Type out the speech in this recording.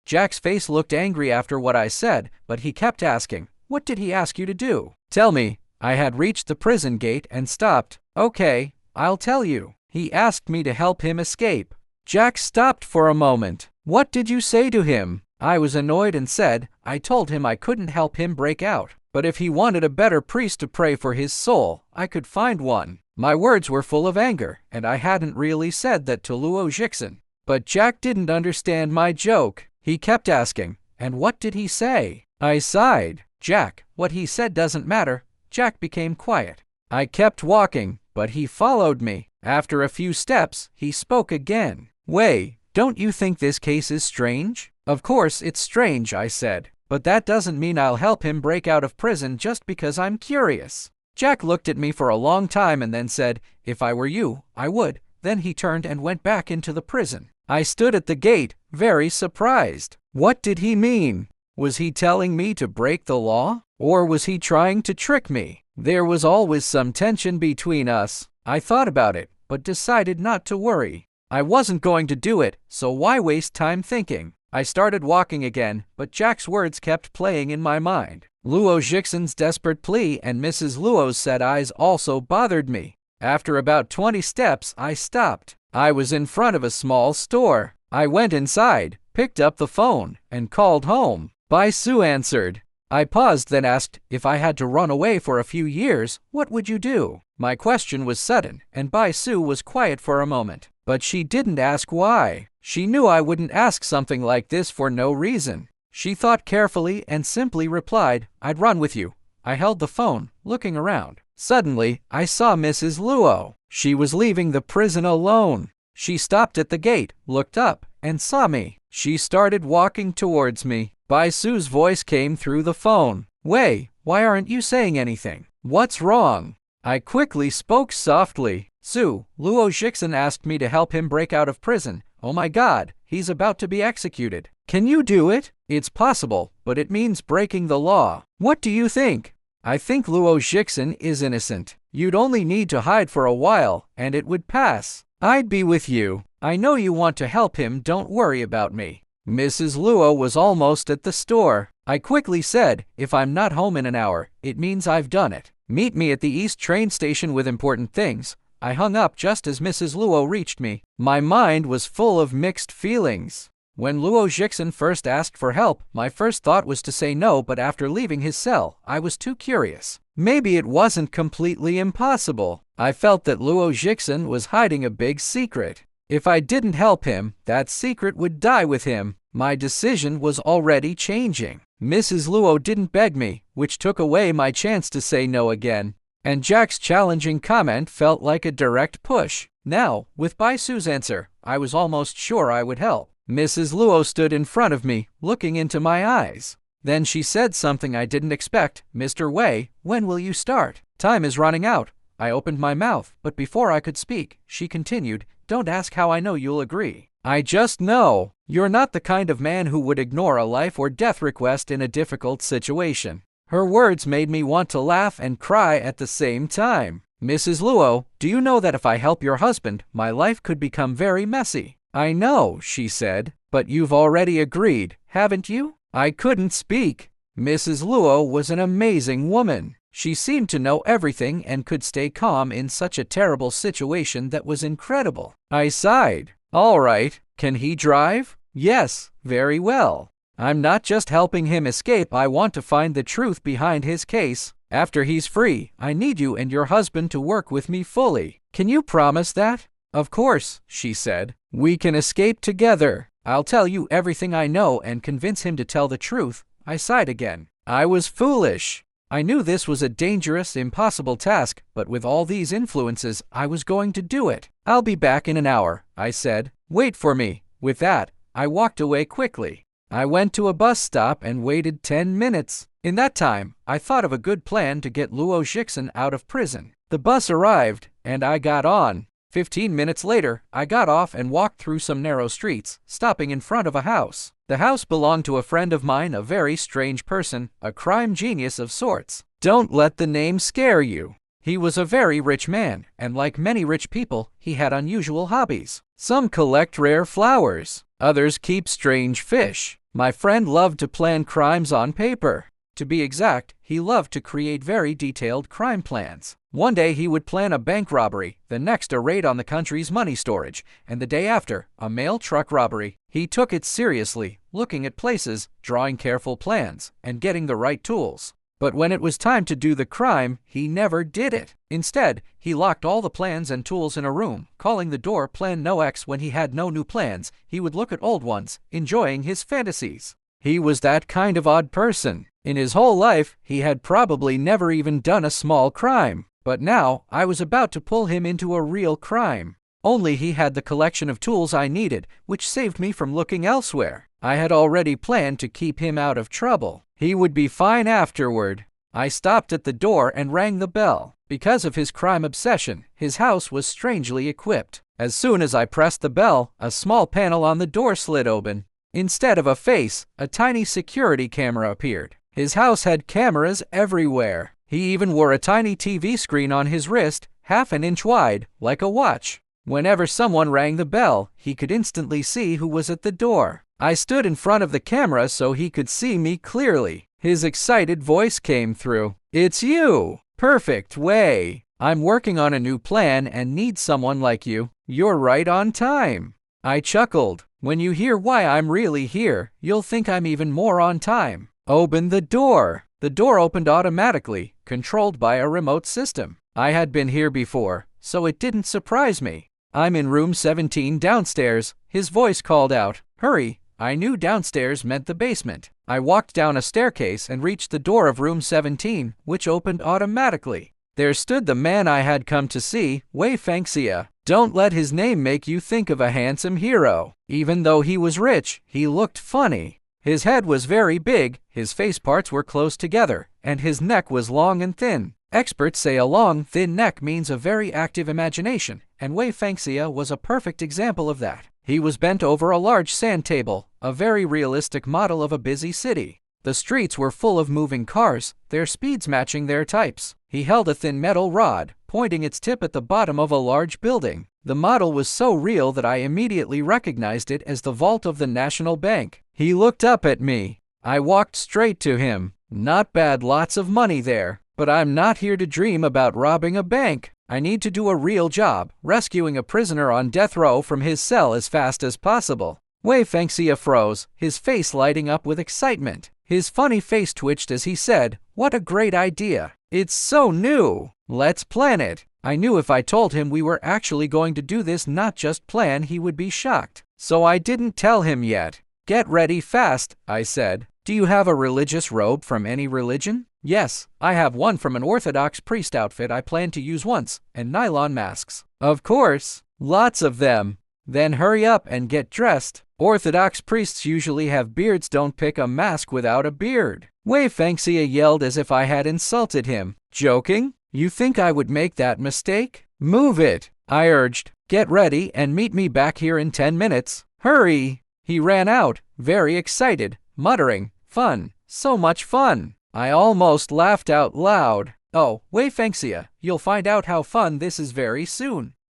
Jack's face looked angry after what I said, but he kept asking, "What did he ask you to do? Tell me." I had reached the prison gate and stopped. "Okay, I'll tell you. He asked me to help him escape." Jack stopped for a moment. "What did you say to him?" I was annoyed and said, "I told him I couldn't help him break out, but if he wanted a better priest to pray for his soul, I could find one." My words were full of anger, and I hadn't really said that to Luo Jixin. But Jack didn't understand my joke. He kept asking, "And what did he say?" I sighed. "Jack, what he said doesn't matter." Jack became quiet. I kept walking, but he followed me. After a few steps, he spoke again. "Wei, don't you think this case is strange?" "Of course it's strange," I said. "But that doesn't mean I'll help him break out of prison just because I'm curious." Jack looked at me for a long time and then said, "If I were you, I would." Then he turned and went back into the prison. I stood at the gate, very surprised. What did he mean? Was he telling me to break the law? Or was he trying to trick me? There was always some tension between us. I thought about it, but decided not to worry. I wasn't going to do it, so why waste time thinking? I started walking again, but Jack's words kept playing in my mind. Luo Jixin's desperate plea and Mrs. Luo's sad eyes also bothered me. After about 20 steps, I stopped. I was in front of a small store. I went inside, picked up the phone, and called home. Bai Su answered. I paused, then asked, "If I had to run away for a few years, what would you do?" My question was sudden, and Bai Su was quiet for a moment. But she didn't ask why. She knew I wouldn't ask something like this for no reason. She thought carefully and simply replied, "I'd run with you." I held the phone, looking around. Suddenly, I saw Mrs. Luo. She was leaving the prison alone. She stopped at the gate, looked up, and saw me. She started walking towards me. Bai Su's voice came through the phone. "Wei, why aren't you saying anything? What's wrong?" I quickly spoke softly. "Su, Luo Jixin asked me to help him break out of prison. Oh my God, he's about to be executed. Can you do it?" "It's possible, but it means breaking the law." "What do you think?" "I think Luo Jixin is innocent. You'd only need to hide for a while, and it would pass. I'd be with you. I know you want to help him, don't worry about me." Mrs. Luo was almost at the store. I quickly said, "If I'm not home in an hour, it means I've done it. Meet me at the East train station with important things." I hung up just as Mrs. Luo reached me. My mind was full of mixed feelings. When Luo Jixin first asked for help, my first thought was to say no, but after leaving his cell, I was too curious. Maybe it wasn't completely impossible. I felt that Luo Jixin was hiding a big secret. If I didn't help him, that secret would die with him. My decision was already changing. Mrs. Luo didn't beg me, which took away my chance to say no again. And Jack's challenging comment felt like a direct push. Now, with Bai Su's answer, I was almost sure I would help. Mrs. Luo stood in front of me, looking into my eyes. Then she said something I didn't expect. "Mr. Wei, when will you start? Time is running out." I opened my mouth, but before I could speak, she continued, "Don't ask how I know you'll agree. I just know. You're not the kind of man who would ignore a life or death request in a difficult situation." Her words made me want to laugh and cry at the same time. "Mrs. Luo, do you know that if I help your husband, my life could become very messy?" "I know," she said, "but you've already agreed, haven't you?" I couldn't speak. Mrs. Luo was an amazing woman. She seemed to know everything and could stay calm in such a terrible situation that was incredible. I sighed. "All right, can he drive?" "Yes, very well. I'm not just helping him escape, I want to find the truth behind his case. After he's free, I need you and your husband to work with me fully. Can you promise that?" "Of course," she said. "We can escape together. I'll tell you everything I know and convince him to tell the truth." I sighed again. I was foolish. I knew this was a dangerous, impossible task, but with all these influences, I was going to do it. "I'll be back in an hour," I said. "Wait for me." With that, I walked away quickly. I went to a bus stop and waited 10 minutes. In that time, I thought of a good plan to get Luo Jixin out of prison. The bus arrived, and I got on. 15 minutes later, I got off and walked through some narrow streets, stopping in front of a house. The house belonged to a friend of mine, a very strange person, a crime genius of sorts. Don't let the name scare you. He was a very rich man, and like many rich people, he had unusual hobbies. Some collect rare flowers, others keep strange fish. My friend loved to plan crimes on paper. To be exact, he loved to create very detailed crime plans. One day he would plan a bank robbery, the next a raid on the country's money storage, and the day after, a mail truck robbery. He took it seriously, looking at places, drawing careful plans, and getting the right tools. But when it was time to do the crime, he never did it. Instead, he locked all the plans and tools in a room, calling the door Plan No X. When he had no new plans, he would look at old ones, enjoying his fantasies. He was that kind of odd person. In his whole life, he had probably never even done a small crime. But now, I was about to pull him into a real crime. Only he had the collection of tools I needed, which saved me from looking elsewhere. I had already planned to keep him out of trouble. He would be fine afterward. I stopped at the door and rang the bell. Because of his crime obsession, his house was strangely equipped. As soon as I pressed the bell, a small panel on the door slid open. Instead of a face, a tiny security camera appeared. His house had cameras everywhere. He even wore a tiny TV screen on his wrist, half an inch wide, like a watch. Whenever someone rang the bell, he could instantly see who was at the door. I stood in front of the camera so he could see me clearly. His excited voice came through. "It's you! Perfect way! I'm working on a new plan and need someone like you. You're right on time." I chuckled. When you hear why I'm really here, you'll think I'm even more on time. Open the door. The door opened automatically, controlled by a remote system. I had been here before, so it didn't surprise me. "I'm in room 17 downstairs," his voice called out. "Hurry." I knew downstairs meant the basement. I walked down a staircase and reached the door of room 17, which opened automatically. There stood the man I had come to see, Wesley. Don't let his name make you think of a handsome hero. Even though he was rich, he looked funny. His head was very big, his face parts were close together, and his neck was long and thin. Experts say a long, thin neck means a very active imagination, and Wesley was a perfect example of that. He was bent over a large sand table, a very realistic model of a busy city. The streets were full of moving cars, their speeds matching their types. He held a thin metal rod, pointing its tip at the bottom of a large building. The model was so real that I immediately recognized it as the vault of the National Bank. He looked up at me. I walked straight to him. "Not bad, lots of money there. But I'm not here to dream about robbing a bank. I need to do a real job, rescuing a prisoner on death row from his cell as fast as possible." Wesley froze, his face lighting up with excitement. His funny face twitched as he said, "What a great idea. It's so new. Let's plan it." I knew if I told him we were actually going to do this, not just plan, he would be shocked. So I didn't tell him yet. "Get ready fast," I said. "Do you have a religious robe from any religion?" "Yes, I have one from an Orthodox priest outfit I planned to use once, and nylon masks." "Of course, lots of them." "Then hurry up and get dressed. Orthodox priests usually have beards. Don't pick a mask without a beard." Wesley yelled as if I had insulted him. "Joking? You think I would make that mistake? Move it," I urged. "Get ready and meet me back here in 10 minutes. Hurry." He ran out, very excited, muttering, "Fun, so much fun." I almost laughed out loud. "Oh, Wesley, you'll find out how fun this is very soon."